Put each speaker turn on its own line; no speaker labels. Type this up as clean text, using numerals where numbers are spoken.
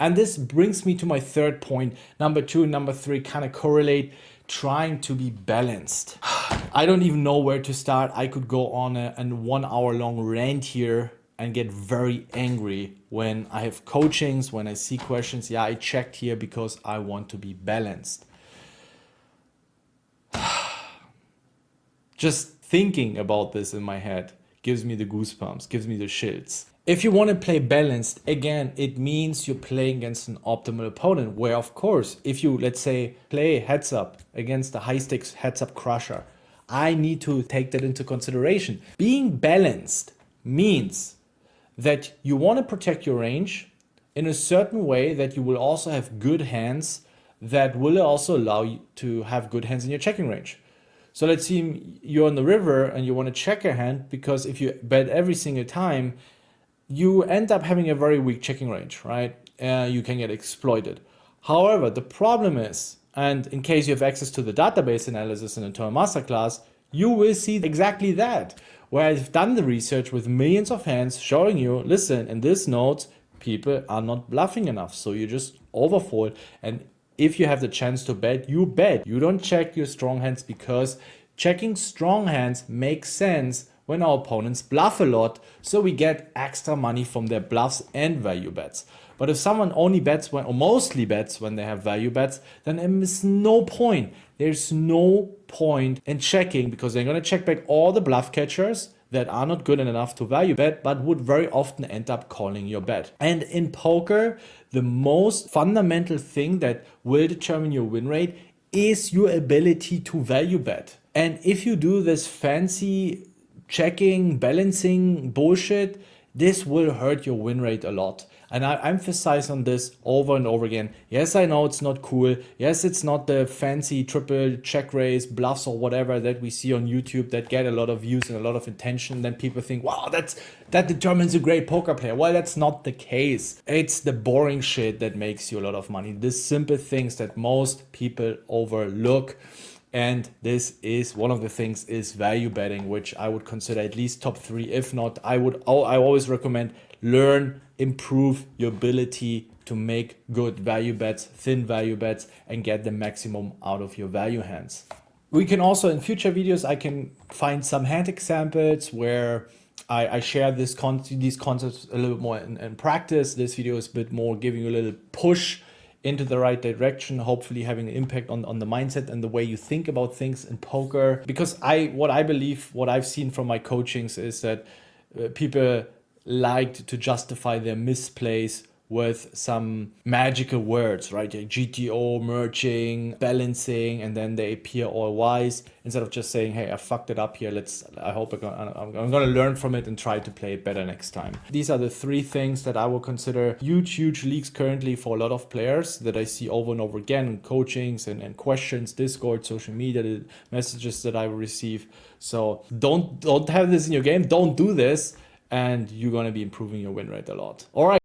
And this brings me to my third point. Number 2 and number 3 kind of correlate, trying to be balanced. I don't even know where to start. I could go on a 1 hour long rant here and get very angry when I have coachings, when I see questions. Yeah, I checked here because I want to be balanced. Just thinking about this in my head gives me the goosebumps, gives me the shits. If you want to play balanced, again, it means you're playing against an optimal opponent, where of course, if you, let's say, play heads up against a high stakes heads up crusher, I need to take that into consideration. Being balanced means that you want to protect your range in a certain way that you will also have good hands that will also allow you to have good hands in your checking range. So let's see, you're on the river and you want to check a hand, because if you bet every single time, you end up having a very weak checking range, right? You can get exploited. However, the problem is, and in case you have access to the database analysis in the Tour Masterclass, you will see exactly that, where I've done the research with millions of hands showing you, listen, in this note, people are not bluffing enough. So you just overfold. And if you have the chance to bet, you bet. You don't check your strong hands, because checking strong hands makes sense when our opponents bluff a lot, so we get extra money from their bluffs and value bets. But if someone only bets when, or mostly bets when they have value bets, then there's no point. There's no point in checking, because they're going to check back all the bluff catchers that are not good enough to value bet, but would very often end up calling your bet. And in poker, the most fundamental thing that will determine your win rate is your ability to value bet. And if you do this fancy checking, balancing bullshit, this will hurt your win rate a lot. And I emphasize on this over and over again. Yes, I know it's not cool. Yes, it's not the fancy triple check raise bluffs or whatever that we see on YouTube that get a lot of views and a lot of attention. Then people think, wow, that determines a great poker player. Well, that's not the case. It's the boring shit that makes you a lot of money. The simple things that most people overlook. And this is one of the things, is value betting, which I would consider at least top 3. If not, I always recommend learn, improve your ability to make good value bets, thin value bets, and get the maximum out of your value hands. We can also, in future videos, I can find some hand examples where I share these concepts a little bit more in practice. This video is a bit more giving you a little push into the right direction, hopefully having an impact on the mindset and the way you think about things in poker. Because what I believe, what I've seen from my coachings is that people like to justify their misplays with some magical words, right? Like GTO, merging, balancing, and then they appear all wise, instead of just saying, hey, I fucked it up here. I hope I'm going to learn from it and try to play it better next time. These are the 3 things that I will consider huge leaks currently for a lot of players that I see over and over again in coachings and questions, Discord, social media, the messages that I receive. So don't have this in your game. Don't do this, and you're going to be improving your win rate a lot. All right.